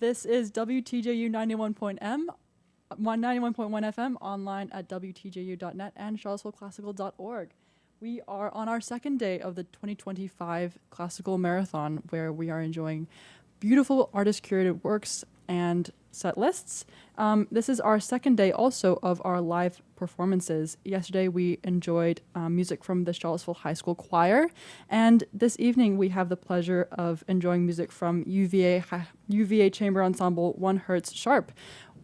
This is WTJU 91.1 FM, online at WTJU.net and charlottesvilleclassical.org. We are on our second day of the 2025 Classical Marathon, where we are enjoying beautiful artist-curated works and set lists. This is our second day also of our live performances. Yesterday we enjoyed music from the Charlottesville High School Choir, and this evening we have the pleasure of enjoying music from UVA Chamber Ensemble 1 Hertz Sharp,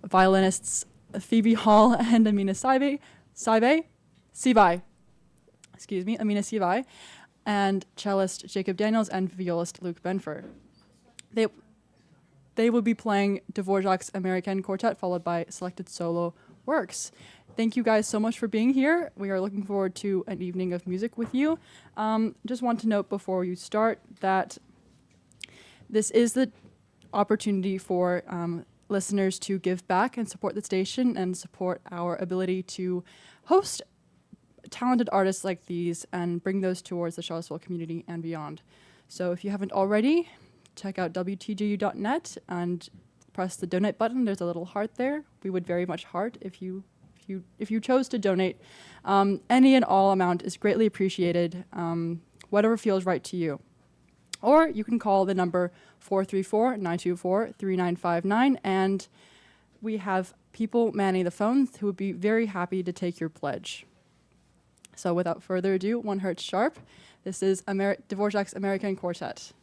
violinists Phoebe Hall and Amina Sibay, Amina Sibay, and cellist Jacob Daniels and violist Luke Benfer. They will be playing Dvorak's American Quartet, followed by selected solo works. Thank you guys so much for being here. We are looking forward to an evening of music with you. Just want to note before you start that this is the opportunity for listeners to give back and support the station and support our ability to host talented artists like these and bring those towards the Charlottesville community and beyond. So if you haven't already, check out WTJU.net and press the donate button. There's a little heart there. We would very much heart if you chose to donate. Any and all amount is greatly appreciated, whatever feels right to you. Or you can call the number 434-924-3959, and we have people manning the phones who would be very happy to take your pledge. So without further ado, 1 Hertz Sharp. This is Dvorak's American Quartet.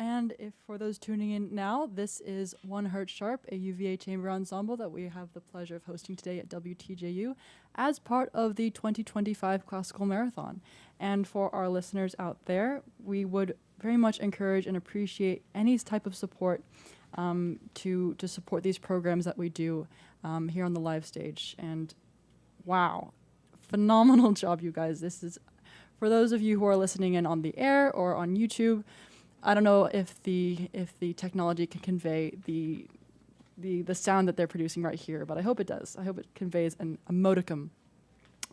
And if for those tuning in now, this is 1 Hertz Sharp, a UVA chamber ensemble that we have the pleasure of hosting today at WTJU as part of the 2025 Classical Marathon. And for our listeners out there, we would very much encourage and appreciate any type of support to support these programs that we do here on the live stage. And wow, phenomenal job, you guys. This is, for those of you who are listening in on the air or on YouTube, I don't know if the technology can convey the sound that they're producing right here, but I hope it does. I hope it conveys a modicum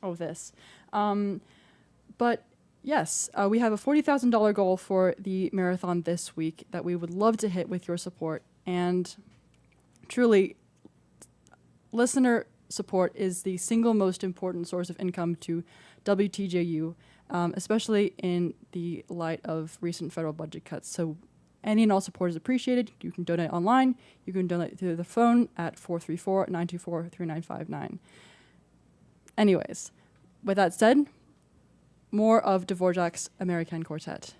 of this. But yes, we have a $40,000 goal for the marathon this week that we would love to hit with your support. And truly, listener support is the single most important source of income to WTJU, especially in the light of recent federal budget cuts. So any and all support is appreciated. You can donate online. You can donate through the phone at 434-924-3959. Anyways, with that said, more of Dvorak's American Quartet.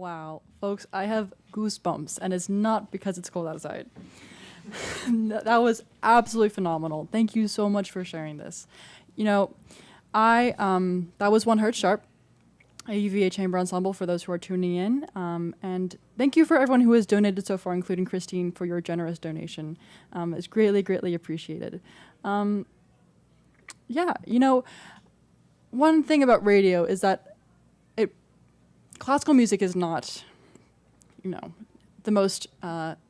Wow, folks, I have goosebumps, and it's not because it's cold outside. That was absolutely phenomenal. Thank you so much for sharing this. You know, that was 1 Hertz Sharp, a UVA chamber ensemble for those who are tuning in. And thank you for everyone who has donated so far, including Christine, for your generous donation. It's greatly, greatly appreciated. Yeah, you know, one thing about radio is that classical music is not, you know, the most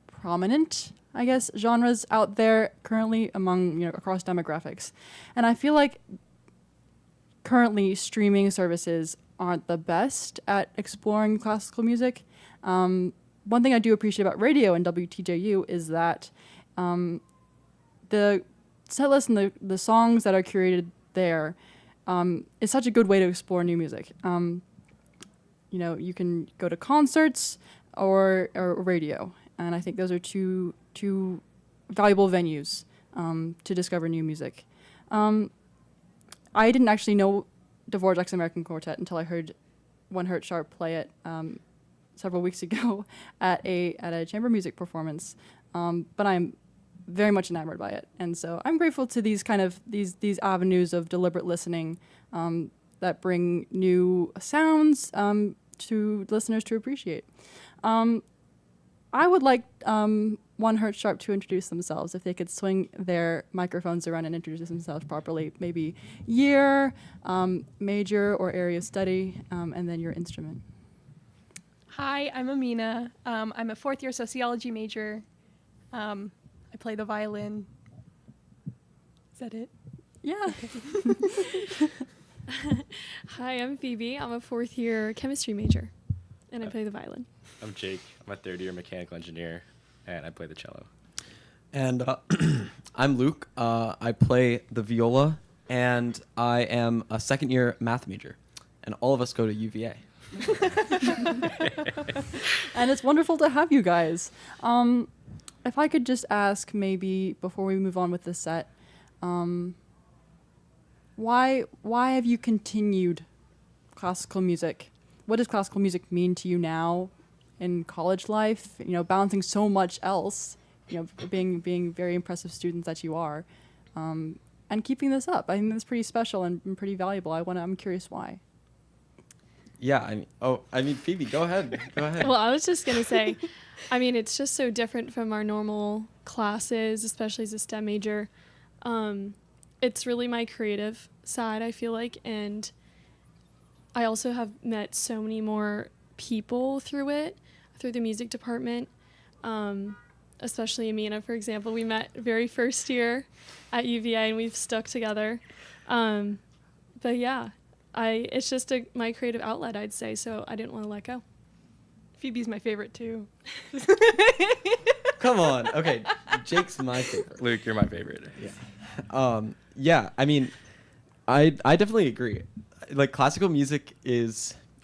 prominent, I guess, genres out there currently among, across demographics. And I feel like currently streaming services aren't the best at exploring classical music. One thing I do appreciate about radio and WTJU is that the set list and the songs that are curated there is such a good way to explore new music. You can go to concerts or radio, and I think those are two valuable venues to discover new music. I didn't actually know Dvorak's American Quartet until I heard 1 Hertz Sharp play it several weeks ago at a chamber music performance. But I'm very much enamored by it, and so I'm grateful to these avenues of deliberate listening that bring new sounds to listeners to appreciate. I would like 1 Hertz Sharp to introduce themselves, if they could swing their microphones around and introduce themselves properly. Maybe year, major or area of study, and then your instrument. Hi, I'm Amina. I'm a 4th-year sociology major. I play the violin. Is that it? Yeah. Hi, I'm Phoebe. I'm a 4th-year chemistry major, and I play the violin. I'm Jake. I'm a 3rd-year mechanical engineer, and I play the cello. And I'm Luke. I play the viola, and I am a 2nd-year math major. And all of us go to UVA. And it's wonderful to have you guys. If I could just ask, maybe before we move on with the set, why have you continued classical music? What does classical music mean to you now in college life? Balancing so much else, being very impressive students that you are, and keeping this up. I think that's pretty special and pretty valuable. I'm curious why. Yeah, Phoebe, go ahead. Well, I was just going to say, it's just so different from our normal classes, especially as a STEM major. It's really my creative side, I feel like, and I also have met so many more people through the music department, especially Amina, for example. We met very first year at UVA, and we've stuck together. But yeah, it's just my creative outlet, I'd say, so I didn't want to let go. Phoebe's my favorite, too. Come on. Okay, Jake's my favorite. Luke, you're my favorite. Yeah. I definitely agree. Like, classical music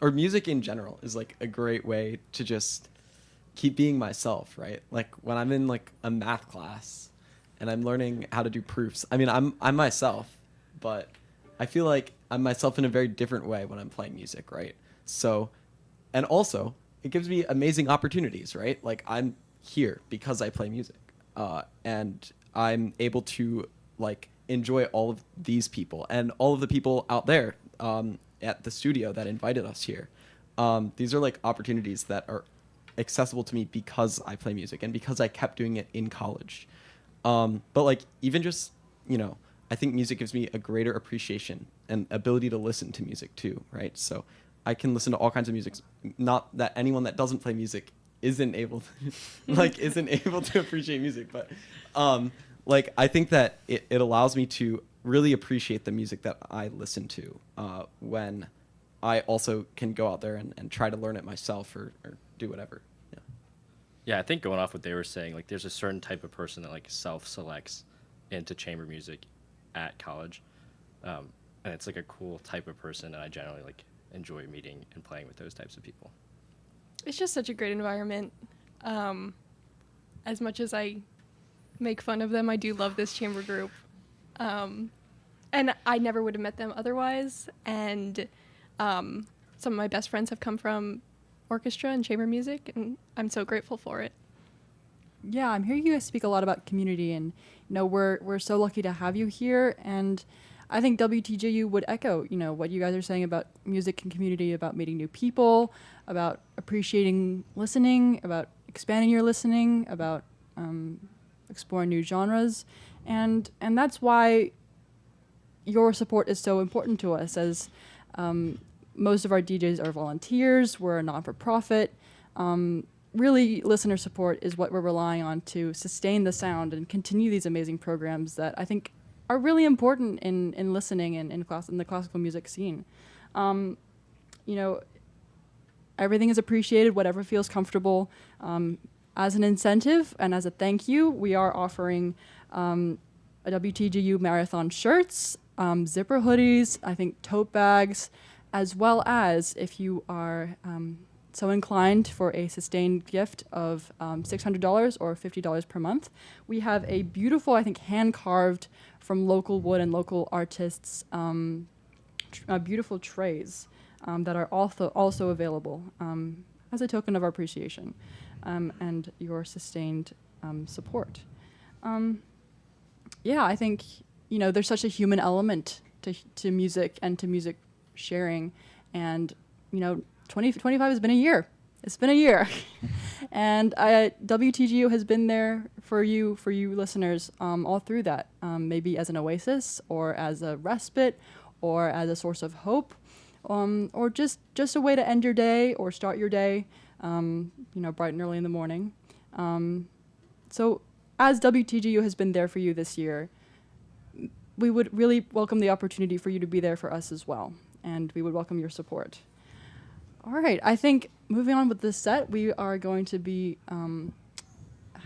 or music in general is like a great way to just keep being myself, right? Like when I'm in like a math class and I'm learning how to do proofs, I'm myself, but I feel like I'm myself in a very different way when I'm playing music, right? So, and also it gives me amazing opportunities, right? Like I'm here because I play music, and I'm able to like enjoy all of these people and all of the people out there at the studio that invited us here. These are like opportunities that are accessible to me because I play music and because I kept doing it in college. But like even just, I think music gives me a greater appreciation and ability to listen to music too, right? So I can listen to all kinds of music. Not that anyone that doesn't play music isn't able to appreciate music, but like I think that it allows me to really appreciate the music that I listen to when I also can go out there and try to learn it myself or do whatever. Yeah, I think going off what they were saying, like there's a certain type of person that like self-selects into chamber music at college, and it's like a cool type of person, and I generally like enjoy meeting and playing with those types of people. It's just such a great environment. As much as I make fun of them, I do love this chamber group. And I never would have met them otherwise. And some of my best friends have come from orchestra and chamber music, and I'm so grateful for it. Yeah, I'm hearing you guys speak a lot about community, and we're so lucky to have you here. And I think WTJU would echo what you guys are saying about music and community, about meeting new people, about appreciating listening, about expanding your listening, about exploring new genres, and that's why your support is so important to us. As most of our DJs are volunteers, we're a non-for-profit. Really, listener support is what we're relying on to sustain the sound and continue these amazing programs that I think are really important in listening and in the classical music scene. Everything is appreciated, whatever feels comfortable. As an incentive and as a thank you, we are offering a WTJU Marathon shirts, zipper hoodies, I think tote bags, as well as if you are so inclined for a sustained gift of $600 or $50 per month. We have a beautiful, I think, hand-carved from local wood and local artists, beautiful trays that are also available as a token of our appreciation and your sustained support. I think, there's such a human element to music and to music sharing, and 2025 has been a year. It's been a year. And WTGU has been there for you listeners all through that, maybe as an oasis or as a respite or as a source of hope, or just a way to end your day or start your day, bright and early in the morning. So as WTGU has been there for you this year, we would really welcome the opportunity for you to be there for us as well, and we would welcome your support. All right, I think moving on with this set, we are going to be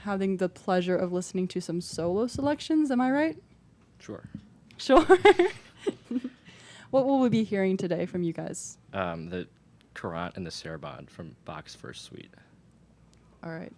having the pleasure of listening to some solo selections. Am I right? Sure. Sure. What will we be hearing today from you guys? The Courant and the Sarabande from Bach's First Suite. All right.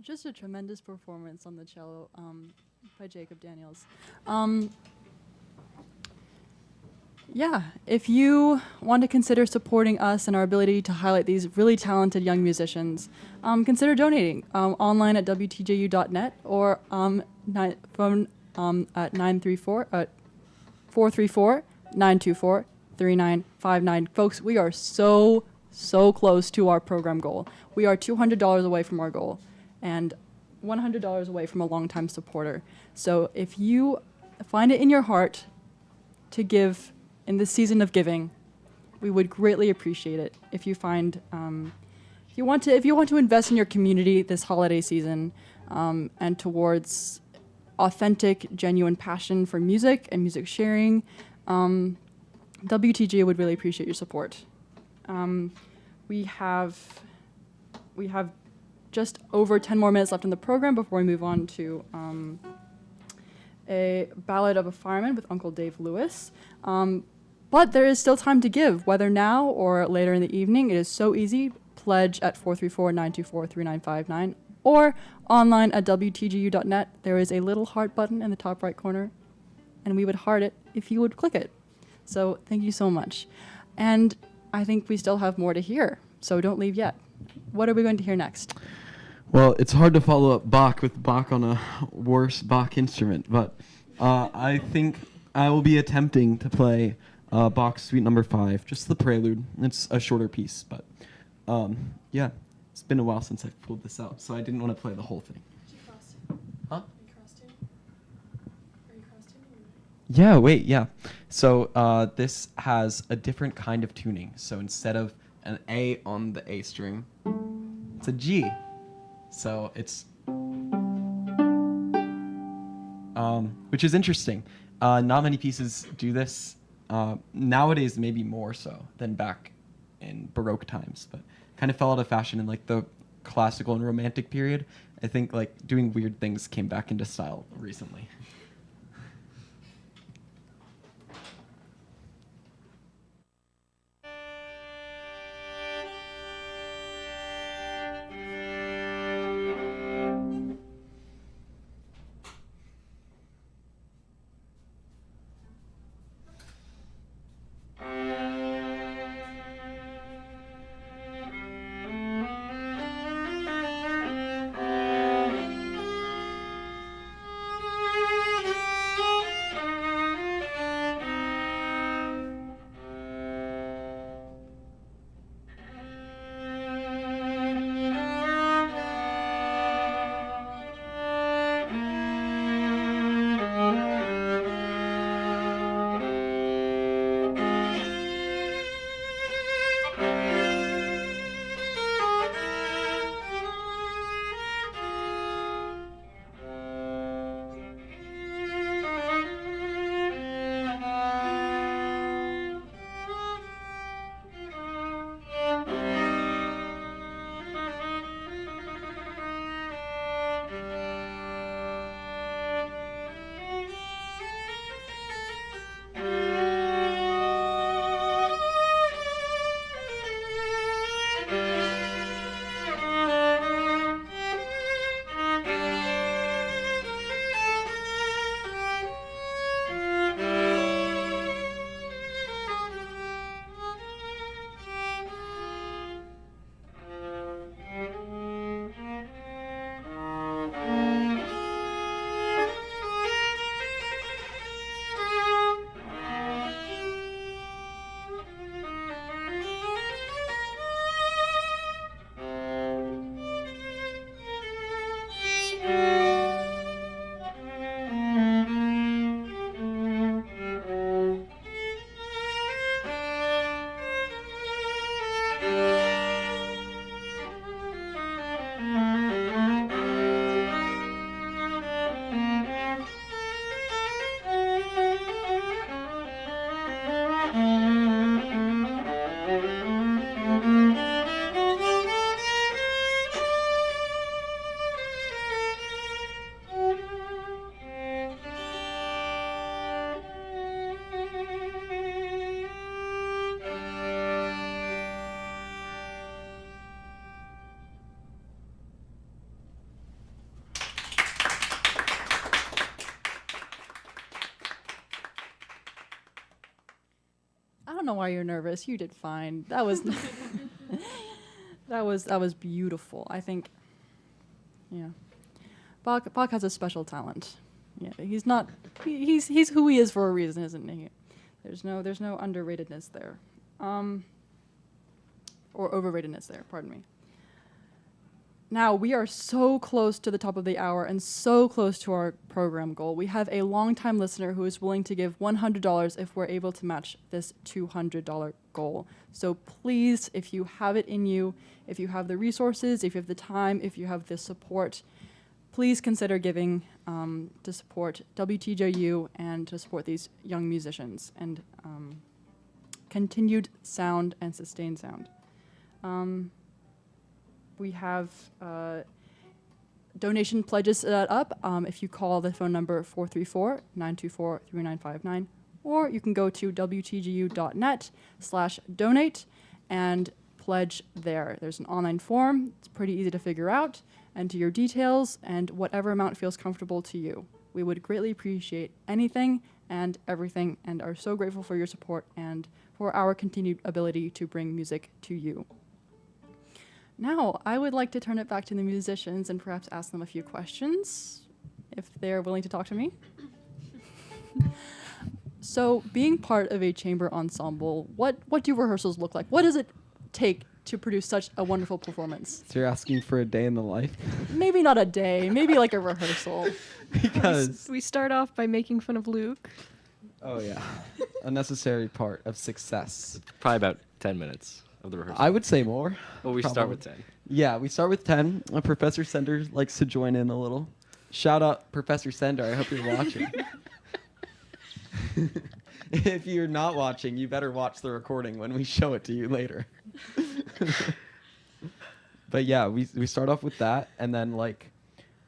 Just a tremendous performance on the cello by Jacob Daniels. Yeah, if you want to consider supporting us and our ability to highlight these really talented young musicians, consider donating online at WTJU.net or phone at 434-924-3959. Folks, we are so close to our program goal. We are $200 away from our goal and $100 away from a longtime supporter. So if you find it in your heart to give in this season of giving, we would greatly appreciate it. If you find, if you want to invest in your community this holiday season, and towards authentic, genuine passion for music and music sharing, WTJ would really appreciate your support. We have just over 10 more minutes left in the program before we move on to a Ballad of a Fireman with Uncle Dave Lewis. But there is still time to give, whether now or later in the evening. It is so easy. Pledge at 434-924-3959 or online at WTJU.net. There is a little heart button in the top right corner, and we would heart it if you would click it. So thank you so much. And I think we still have more to hear, so don't leave yet. What are we going to hear next? Well, it's hard to follow up Bach with Bach on a worse Bach instrument, but I think I will be attempting to play Bach's Suite Number 5, just the prelude. It's a shorter piece, but yeah, it's been a while since I've pulled this out, so I didn't want to play the whole thing. Did you cross tune? Huh? Are you cross tune? Are you cross tuning? Yeah, wait, yeah. So this has a different kind of tuning. So instead of an A on the A string, it's a G. So it's, which is interesting. Not many pieces do this. Nowadays, maybe more so than back in Baroque times, but kind of fell out of fashion in like the classical and romantic period. I think like doing weird things came back into style recently. know why you're nervous. You did fine. That was that was beautiful. I think, yeah. Bach has a special talent. Yeah, he's not. He's who he is for a reason, isn't he? There's no underratedness there, or overratedness there. Pardon me. Now, we are so close to the top of the hour and so close to our program goal. We have a longtime listener who is willing to give $100 if we're able to match this $200 goal. So please, if you have it in you, if you have the resources, if you have the time, if you have the support, please consider giving to support WTJU and to support these young musicians and continued sound and sustained sound. We have donation pledges set up if you call the phone number 434-924-3959, or you can go to wtju.net/donate and pledge there. There's an online form. It's pretty easy to figure out. Enter your details and whatever amount feels comfortable to you. We would greatly appreciate anything and everything and are so grateful for your support and for our continued ability to bring music to you. Now, I would like to turn it back to the musicians and perhaps ask them a few questions, if they're willing to talk to me. So, being part of a chamber ensemble, what do rehearsals look like? What does it take to produce such a wonderful performance? So you're asking for a day in the life? Maybe not a day, maybe like a rehearsal. Because We start off by making fun of Luke. oh yeah, a necessary part of success. Probably about 10 minutes of the rehearsal. I would say more. Well, we start Probably. with 10. Yeah, we start with 10. Professor Sender likes to join in a little. Shout out Professor Sender. I hope you're watching. If you're not watching, you better watch the recording when we show it to you later. But yeah, we start off with that, and then like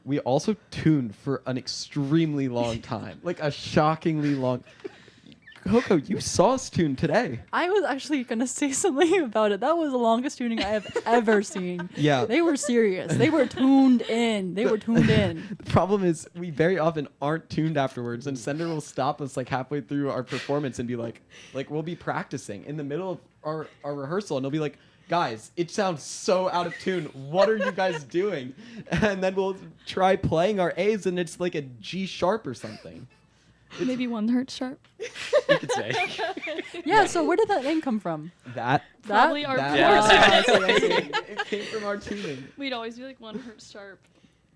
we also tune for an extremely long time, like a shockingly long. Coco, you saw us tune today. I was actually going to say something about it. That was the longest tuning I have ever seen. Yeah. They were serious. They were tuned in. The problem is we very often aren't tuned afterwards, and Sender will stop us like halfway through our performance and be like we'll be practicing in the middle of our rehearsal, and he'll be like, guys, it sounds so out of tune. What are you guys doing? And then we'll try playing our A's, and it's like a G sharp or something. Maybe 1 hertz sharp. You could say. Yeah, so where did that name come from? Probably our that Yeah. fourth. Oh, I see. it came from our tuning. We'd always be like 1 hertz sharp,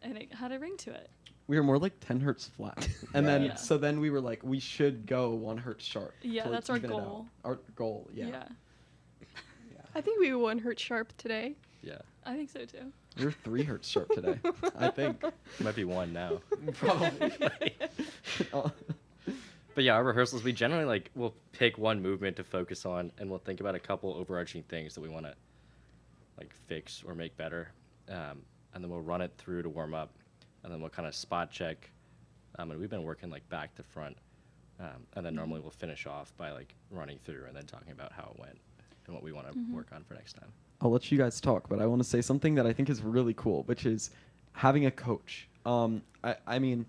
and it had a ring to it. We were more like 10 hertz flat. And then, Yeah. so then we were like, we should go 1 hertz sharp. Yeah, to, like, that's our even it out. goal. Our goal, yeah. Yeah, I think we 1 hertz sharp today. Yeah. I think so too. We're 3 hertz sharp today, I think. Might be 1 now. Probably. Oh. But yeah, our rehearsals, we generally like we'll pick one movement to focus on, and we'll think about a couple overarching things that we want to like fix or make better, and then we'll run it through to warm up, and then we'll kind of spot check, and we've been working like back to front, and then normally we'll finish off by like running through and then talking about how it went and what we want to work on for next time. I'll let you guys talk, but I want to say something that I think is really cool, which is having a coach. I mean,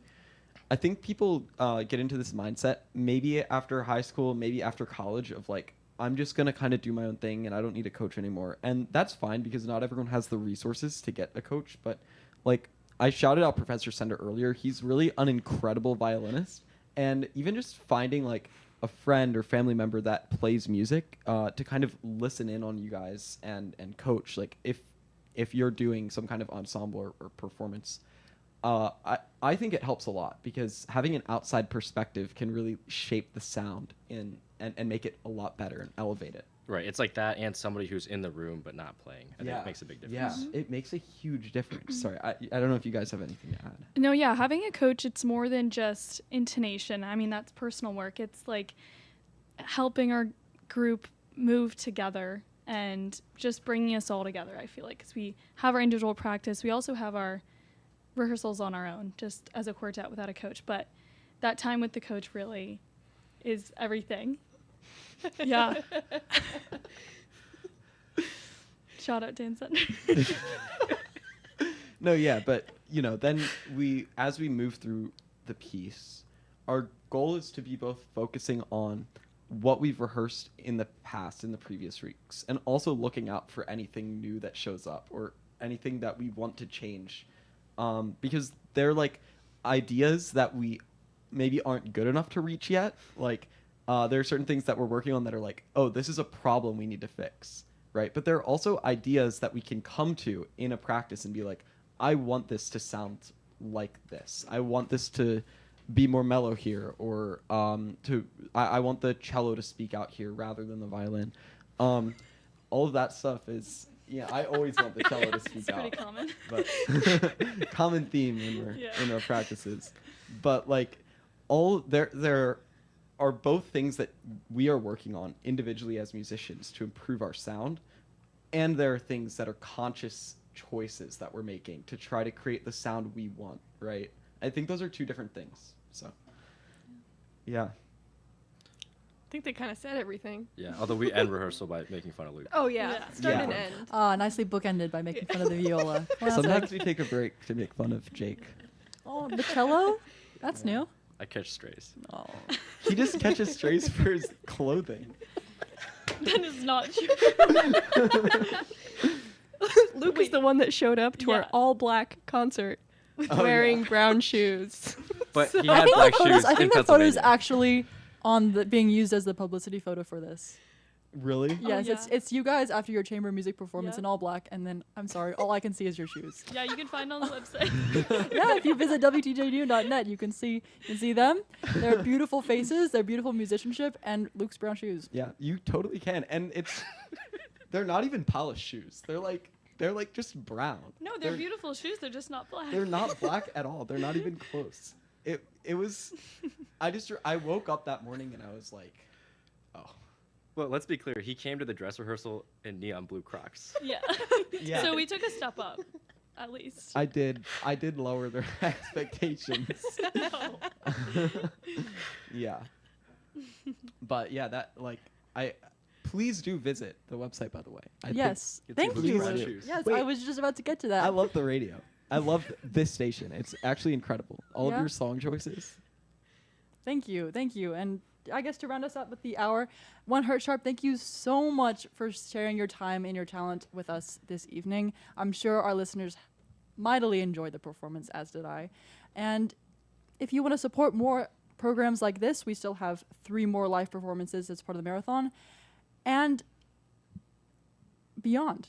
I think people get into this mindset maybe after high school, maybe after college of like, I'm just going to kind of do my own thing and I don't need a coach anymore. And that's fine because not everyone has the resources to get a coach. But like I shouted out Professor Sender earlier. He's really an incredible violinist. And even just finding like a friend or family member that plays music to kind of listen in on you guys and coach, like if you're doing some kind of ensemble or performance, I think it helps a lot because having an outside perspective can really shape the sound and make it a lot better and elevate it. Right. It's like that and somebody who's in the room but not playing. I think it makes a big difference. Yeah, it makes a huge difference. Sorry, I don't know if you guys have anything to add. No, yeah, having a coach, it's more than just intonation. I mean, that's personal work. It's like helping our group move together and just bringing us all together, I feel like, because we have our individual practice. We also have our rehearsals on our own, just as a quartet without a coach. But that time with the coach really is everything. Yeah. Shout out Dan Sender. No, yeah, but you know, then as we move through the piece, our goal is to be both focusing on what we've rehearsed in the past, in the previous weeks, and also looking out for anything new that shows up or anything that we want to change. Because they're like ideas that we maybe aren't good enough to reach yet. Like, there are certain things that we're working on that are like, oh, this is a problem we need to fix, right? But there are also ideas that we can come to in a practice and be like, I want this to sound like this. I want this to be more mellow here, or I want the cello to speak out here rather than the violin. All of that stuff is, yeah, I always want the cello to speak It's out. pretty common. But common theme in our practices. But like there are both things that we are working on individually as musicians to improve our sound, and there are things that are conscious choices that we're making to try to create the sound we want, right? I think those are two different things. So yeah. I think they kind of said everything. Yeah, although we end rehearsal by making fun of Luke. Oh yeah, Yeah. start and Yeah. end. Nicely bookended by making fun of the viola. Well, Sometimes we take a break to make fun of Jake. oh, the cello? That's new. I catch strays. Oh. He just catches strays for his clothing. That is not true. Luke is the one that showed up to our Yeah. all black concert Oh, wearing yeah. brown shoes. But he I had think black that photo's, shoes I in think that photo's Pennsylvania. actually on the being used as the publicity photo for this. Really? Yes, yeah. it's you guys after your chamber music performance Yeah. in all black, and then I'm sorry, all I can see is your shoes. Yeah, you can find on the website. Yeah, if you visit WTJU.net, you can see them. They're beautiful faces, they're beautiful musicianship, and Luke's brown shoes. Yeah, you totally can. And they're not even polished shoes. They're like just brown. No, they're beautiful shoes. They're just not black. They're not black at all. They're not even close. It was I woke up that morning and I was like, oh. Well, let's be clear. He came to the dress rehearsal in neon blue Crocs. Yeah. Yeah. So we took a step up, at least. I did lower their expectations. No. Yeah. But yeah, that like please do visit the website, by the way. I think- Yes, It's thank Luke's you. brown shoes. Yes, Wait. I was just about to get to that. I love the radio. I love this station. It's actually incredible. All Yeah? of your song choices. Thank you. And I guess to round us up with the hour, One Hurt Sharp, thank you so much for sharing your time and your talent with us this evening. I'm sure our listeners mightily enjoyed the performance, as did I. And if you want to support more programs like this, we still have 3 more live performances as part of the marathon. And beyond.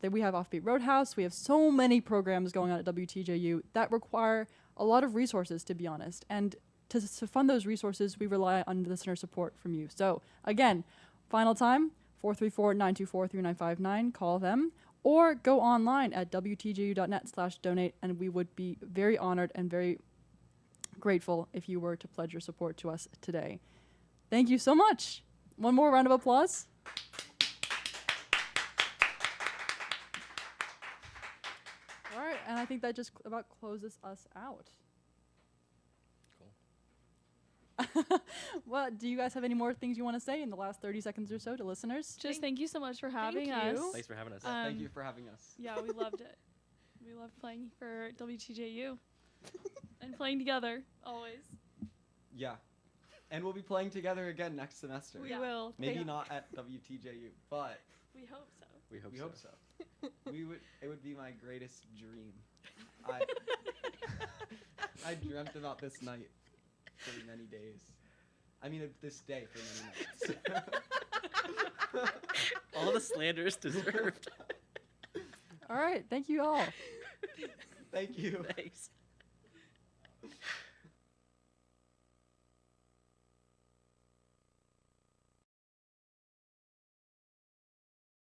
That we have Offbeat Roadhouse. We have so many programs going on at WTJU that require a lot of resources, to be honest. And to fund those resources, we rely on listener support from you. So again, final time, 434-924-3959. Call them or go online at WTJU.net/donate, and we would be very honored and very grateful if you were to pledge your support to us today. Thank you so much. One more round of applause. All right, and I think that just about closes us out. Well, do you guys have any more things you want to say in the last 30 seconds or so to listeners? Just thank you so much for having you. us. Thanks for having us. Thank you for having us. Yeah, we loved it. We loved playing for WTJU and playing together always. Yeah. And we'll be playing together again next semester. We Yeah. will. Maybe not at WTJU, but We hope so. We hope we so. hope so. It would be my greatest dream. I dreamt about this night for many days. I mean, this day for many nights. All the slanders deserved. All right, thank you all. Thank you. Thanks.